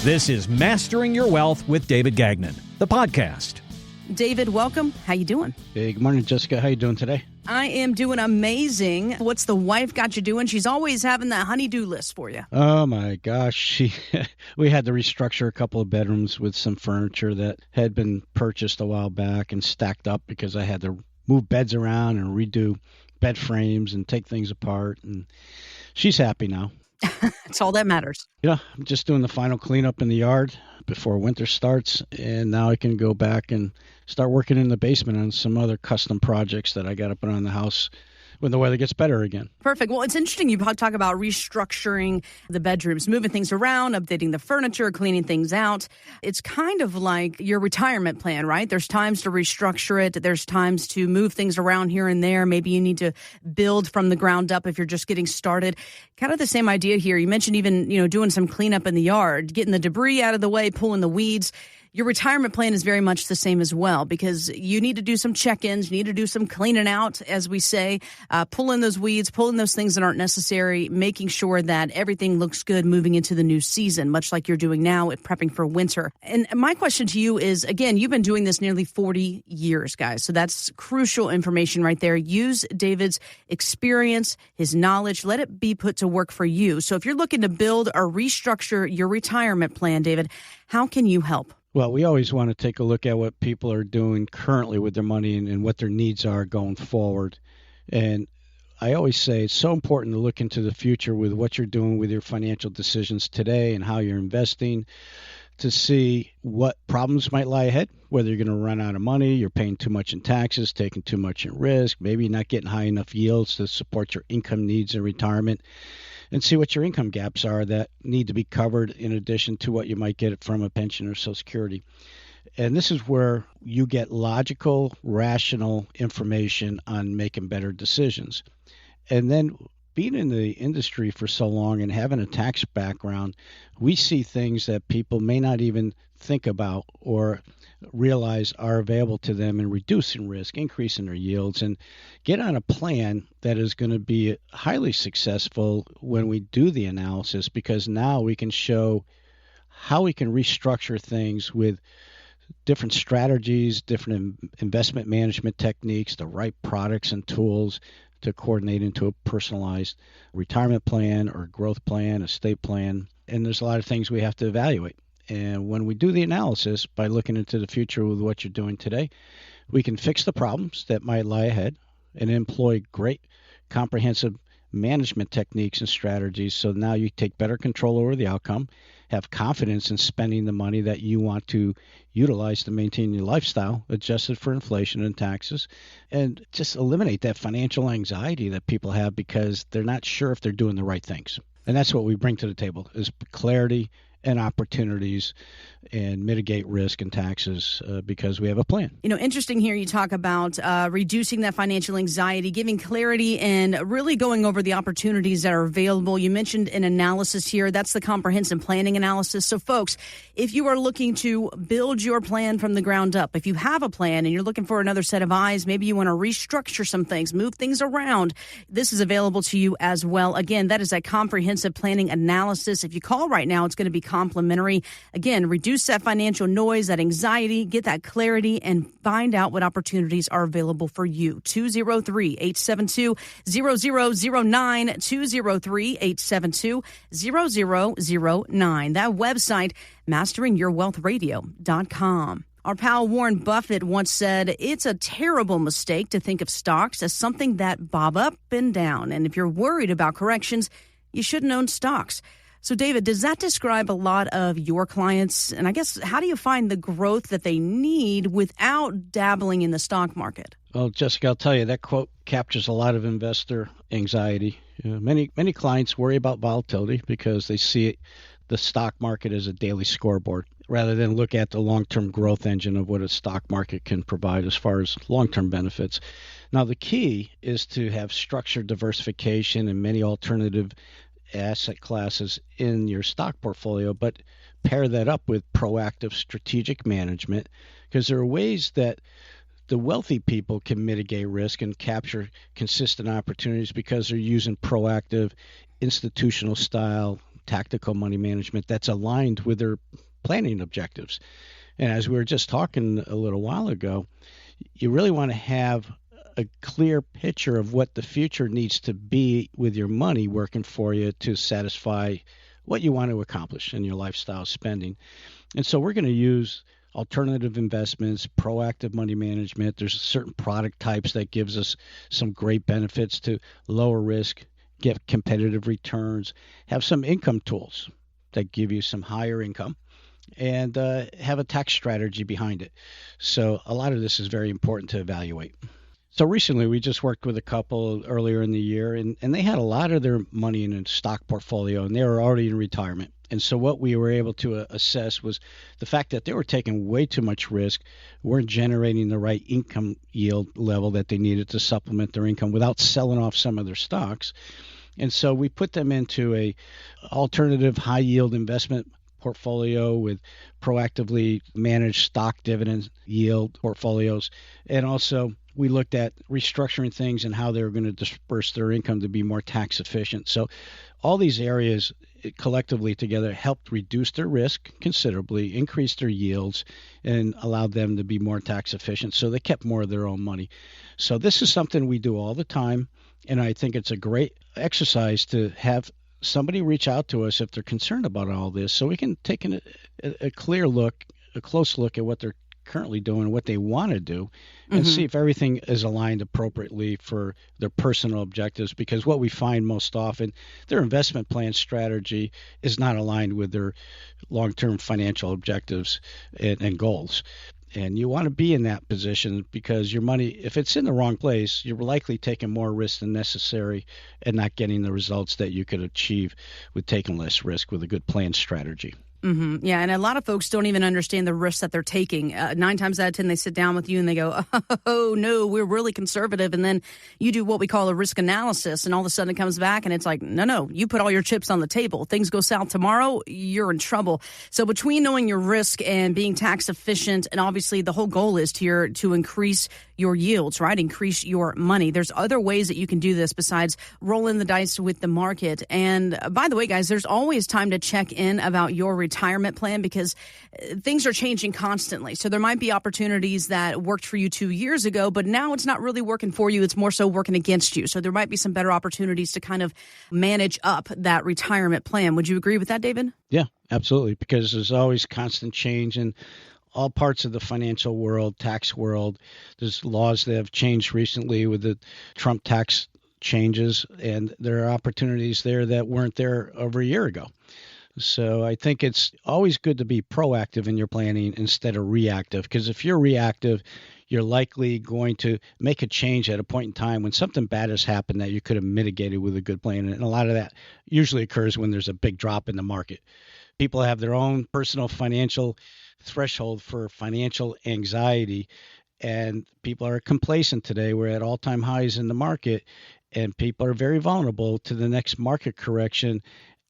This is Mastering Your Wealth with David Gagnon, the podcast. David, welcome. How you doing? Hey, good morning, Jessica. How you doing today? I am doing amazing. What's the wife got you doing? She's always having that honey-do list for you. Oh, my gosh. We had to restructure a couple of bedrooms with some furniture that had been purchased a while back and stacked up because I had to move beds around and redo bed frames and take things apart. And she's happy now. That's all that matters. I'm just doing the final cleanup in the yard before winter starts, and now I can go back and start working in the basement on some other custom projects that I got to put on the house when the weather gets better again. Perfect. Well, it's interesting you talk about restructuring the bedrooms, moving things around, updating the furniture, cleaning things out. It's kind of like your retirement plan, right? There's times to restructure it. There's times to move things around here and there. Maybe you need to build from the ground up if you're just getting started. Kind of the same idea here. You mentioned even, doing some cleanup in the yard, getting the debris out of the way, pulling the weeds. Your retirement plan is very much the same as well, because you need to do some check-ins, you need to do some cleaning out, as we say, pulling those weeds, pulling those things that aren't necessary, making sure that everything looks good moving into the new season, much like you're doing now at prepping for winter. And my question to you is, again, you've been doing this nearly 40 years, guys, so that's crucial information right there. Use David's experience, his knowledge, let it be put to work for you. So if you're looking to build or restructure your retirement plan, David, how can you help? Well, we always want to take a look at what people are doing currently with their money and what their needs are going forward. And I always say it's so important to look into the future with what you're doing with your financial decisions today and how you're investing, to see what problems might lie ahead, whether you're going to run out of money, you're paying too much in taxes, taking too much in risk, maybe you're not getting high enough yields to support your income needs in retirement, and see what your income gaps are that need to be covered in addition to what you might get from a pension or Social Security. And this is where you get logical, rational information on making better decisions. And then being in the industry for so long and having a tax background, we see things that people may not even think about or realize are available to them in reducing risk, increasing their yields, and get on a plan that is going to be highly successful when we do the analysis, because now we can show how we can restructure things with different strategies, different investment management techniques, the right products and tools to coordinate into a personalized retirement plan or growth plan, estate plan. And there's a lot of things we have to evaluate. And when we do the analysis by looking into the future with what you're doing today, we can fix the problems that might lie ahead and employ great comprehensive management techniques and strategies. So now you take better control over the outcome, have confidence in spending the money that you want to utilize to maintain your lifestyle, adjusted for inflation and taxes, and just eliminate that financial anxiety that people have because they're not sure if they're doing the right things. And that's what we bring to the table, is clarity and opportunities, and mitigate risk and taxes because we have a plan. Interesting here you talk about reducing that financial anxiety, giving clarity, and really going over the opportunities that are available. You mentioned an analysis here. That's the comprehensive planning analysis. So folks, if you are looking to build your plan from the ground up, if you have a plan and you're looking for another set of eyes, maybe you want to restructure some things, move things around, this is available to you as well. Again, that is a comprehensive planning analysis. If you call right now, it's going to be complimentary. Again, reduce that financial noise, that anxiety, get that clarity, and find out what opportunities are available for you. 203-872-0009, 203-872-0009. That website, masteringyourwealthradio.com. Our pal Warren Buffett once said, it's a terrible mistake to think of stocks as something that bob up and down. And if you're worried about corrections, you shouldn't own stocks. So, David, does that describe a lot of your clients? And I guess, how do you find the growth that they need without dabbling in the stock market? Well, Jessica, I'll tell you, that quote captures a lot of investor anxiety. Many clients worry about volatility because they see the stock market as a daily scoreboard rather than look at the long-term growth engine of what a stock market can provide as far as long-term benefits. Now, the key is to have structured diversification and many alternative asset classes in your stock portfolio, but pair that up with proactive strategic management, because there are ways that the wealthy people can mitigate risk and capture consistent opportunities because they're using proactive institutional style tactical money management that's aligned with their planning objectives. And as we were just talking a little while ago, you really want to have a clear picture of what the future needs to be with your money working for you to satisfy what you want to accomplish in your lifestyle spending. And so we're going to use alternative investments, proactive money management. There's certain product types that gives us some great benefits to lower risk, get competitive returns, have some income tools that give you some higher income, and have a tax strategy behind it. So a lot of this is very important to evaluate. So recently we just worked with a couple earlier in the year, and they had a lot of their money in a stock portfolio, and they were already in retirement. And so what we were able to assess was the fact that they were taking way too much risk, weren't generating the right income yield level that they needed to supplement their income without selling off some of their stocks. And so we put them into a alternative high yield investment portfolio with proactively managed stock dividend yield portfolios. And also we looked at restructuring things and how they were going to disperse their income to be more tax efficient. So all these areas collectively together helped reduce their risk considerably, increase their yields, and allowed them to be more tax efficient. So they kept more of their own money. So this is something we do all the time. And I think it's a great exercise to have somebody reach out to us if they're concerned about all this, so we can take a clear look, a close look at what they're currently doing, what they want to do, and see if everything is aligned appropriately for their personal objectives. Because what we find most often, their investment plan strategy is not aligned with their long-term financial objectives and goals. And you want to be in that position because your money, if it's in the wrong place, you're likely taking more risk than necessary and not getting the results that you could achieve with taking less risk with a good plan strategy. Yeah, and a lot of folks don't even understand the risks that they're taking. 9 times out of 10, they sit down with you and they go, oh, no, we're really conservative. And then you do what we call a risk analysis, and all of a sudden it comes back and it's like, no, you put all your chips on the table. Things go south tomorrow, you're in trouble. So between knowing your risk and being tax efficient, and obviously the whole goal is to increase your yields, right? Increase your money. There's other ways that you can do this besides rolling the dice with the market. And by the way, guys, there's always time to check in about your retirement plan because things are changing constantly. So there might be opportunities that worked for you 2 years ago, but now it's not really working for you. It's more so working against you. So there might be some better opportunities to kind of manage up that retirement plan. Would you agree with that, David? Yeah, absolutely. Because there's always constant change in all parts of the financial world, tax world. There's laws that have changed recently with the Trump tax changes, and there are opportunities there that weren't there over a year ago. So I think it's always good to be proactive in your planning instead of reactive, because if you're reactive, you're likely going to make a change at a point in time when something bad has happened that you could have mitigated with a good plan. And a lot of that usually occurs when there's a big drop in the market. People have their own personal financial threshold for financial anxiety, and people are complacent today. We're at all-time highs in the market, and people are very vulnerable to the next market correction.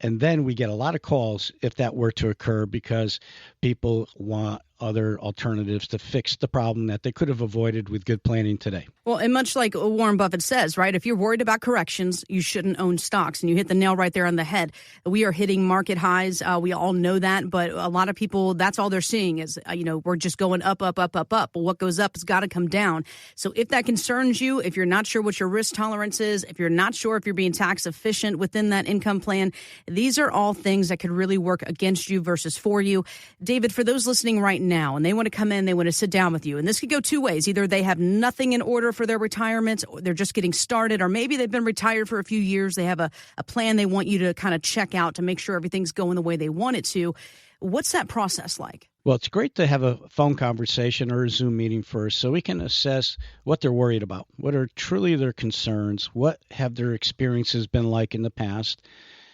And then we get a lot of calls if that were to occur because people want other alternatives to fix the problem that they could have avoided with good planning today. Well, and much like Warren Buffett says, right, if you're worried about corrections, you shouldn't own stocks. And you hit the nail right there on the head. We are hitting market highs. We all know that. But a lot of people, that's all they're seeing is, we're just going up, up, up, up, up. Well, what goes up has got to come down. So if that concerns you, if you're not sure what your risk tolerance is, if you're not sure if you're being tax efficient within that income plan, these are all things that could really work against you versus for you. David, for those listening right now, and they want to come in, they want to sit down with you, and this could go two ways. Either they have nothing in order for their retirement, or they're just getting started, or maybe they've been retired for a few years. They have a plan they want you to kind of check out to make sure everything's going the way they want it to. What's that process like? Well, it's great to have a phone conversation or a Zoom meeting first so we can assess what they're worried about, what are truly their concerns, what have their experiences been like in the past,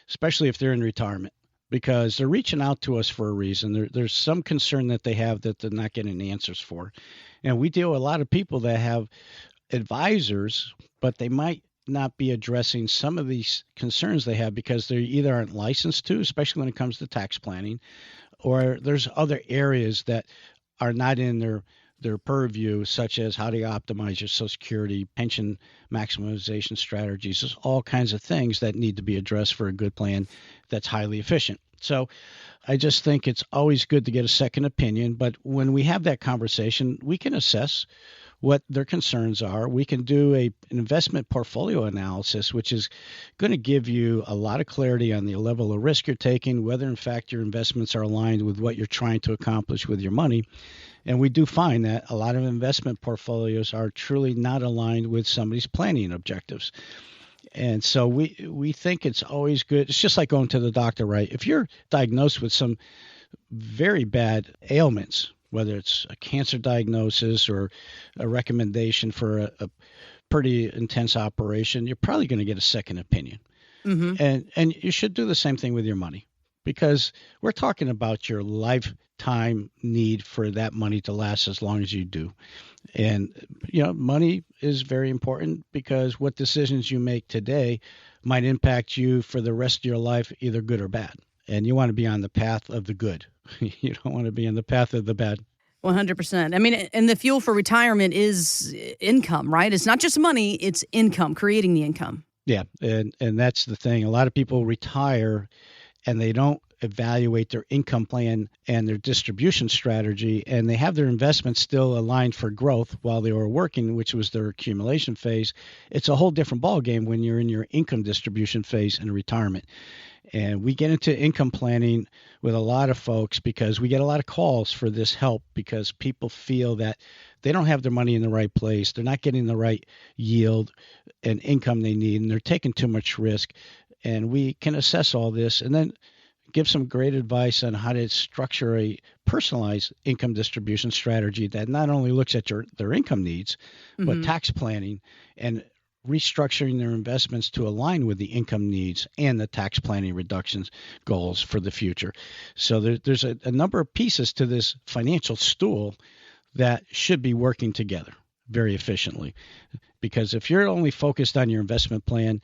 especially if they're in retirement, because they're reaching out to us for a reason. There's some concern that they have that they're not getting answers for. And we deal with a lot of people that have advisors, but they might not be addressing some of these concerns they have because they either aren't licensed to, especially when it comes to tax planning, or there's other areas that are not in their their purview, such as how do you optimize your Social Security, pension maximization strategies. There's all kinds of things that need to be addressed for a good plan that's highly efficient. So I just think it's always good to get a second opinion. But when we have that conversation, we can assess what their concerns are. We can do an investment portfolio analysis, which is going to give you a lot of clarity on the level of risk you're taking, whether in fact your investments are aligned with what you're trying to accomplish with your money. And we do find that a lot of investment portfolios are truly not aligned with somebody's planning objectives. And so we think it's always good. It's just like going to the doctor, right? If you're diagnosed with some very bad ailments, whether it's a cancer diagnosis or a recommendation for a pretty intense operation, you're probably going to get a second opinion. Mm-hmm. And you should do the same thing with your money, because we're talking about your lifetime need for that money to last as long as you do. And, money is very important, because what decisions you make today might impact you for the rest of your life, either good or bad. And you want to be on the path of the good. You don't want to be on the path of the bad. 100%. I mean, and the fuel for retirement is income, right? It's not just money, it's income, creating the income. Yeah, and that's the thing. A lot of people retire and they don't evaluate their income plan and their distribution strategy, and they have their investments still aligned for growth while they were working, which was their accumulation phase. It's a whole different ballgame when you're in your income distribution phase in retirement. And we get into income planning with a lot of folks because we get a lot of calls for this help, because people feel that they don't have their money in the right place. They're not getting the right yield and income they need, and they're taking too much risk. And we can assess all this and then give some great advice on how to structure a personalized income distribution strategy that not only looks at their income needs, but tax planning and restructuring their investments to align with the income needs and the tax planning reductions goals for the future. So there's a number of pieces to this financial stool that should be working together very efficiently. Because if you're only focused on your investment plan,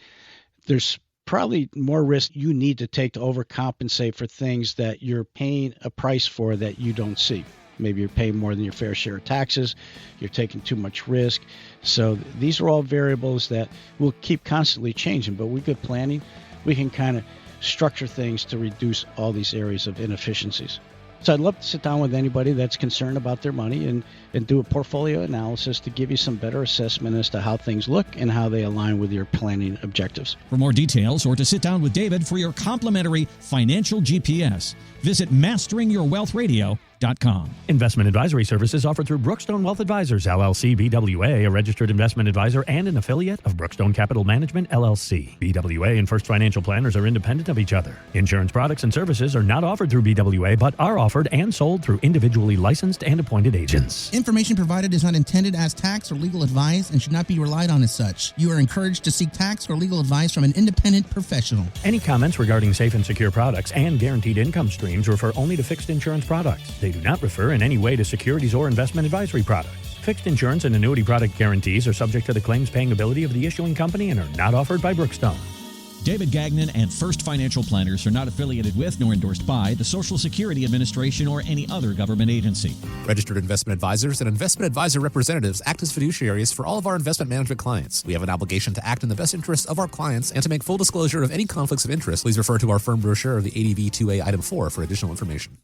there's probably more risk you need to take to overcompensate for things that you're paying a price for that you don't see. Maybe you're paying more than your fair share of taxes. You're taking too much risk. So these are all variables that will keep constantly changing. But with good planning, we can kind of structure things to reduce all these areas of inefficiencies. So I'd love to sit down with anybody that's concerned about their money and do a portfolio analysis to give you some better assessment as to how things look and how they align with your planning objectives. For more details or to sit down with David for your complimentary financial GPS, visit masteringyourwealthradio.com. Investment advisory services offered through Brookstone Wealth Advisors, LLC, BWA, a registered investment advisor and an affiliate of Brookstone Capital Management, LLC. BWA and First Financial Planners are independent of each other. Insurance products and services are not offered through BWA, but are offered and sold through individually licensed and appointed agents. Information provided is not intended as tax or legal advice and should not be relied on as such. You are encouraged to seek tax or legal advice from an independent professional. Any comments regarding safe and secure products and guaranteed income streams refer only to fixed insurance products. They do not refer in any way to securities or investment advisory products. Fixed insurance and annuity product guarantees are subject to the claims paying ability of the issuing company and are not offered by Brookstone. David Gagnon and First Financial Planners are not affiliated with nor endorsed by the Social Security Administration or any other government agency. Registered investment advisors and investment advisor representatives act as fiduciaries for all of our investment management clients. We have an obligation to act in the best interests of our clients and to make full disclosure of any conflicts of interest. Please refer to our firm brochure of the ADV 2A Item 4 for additional information.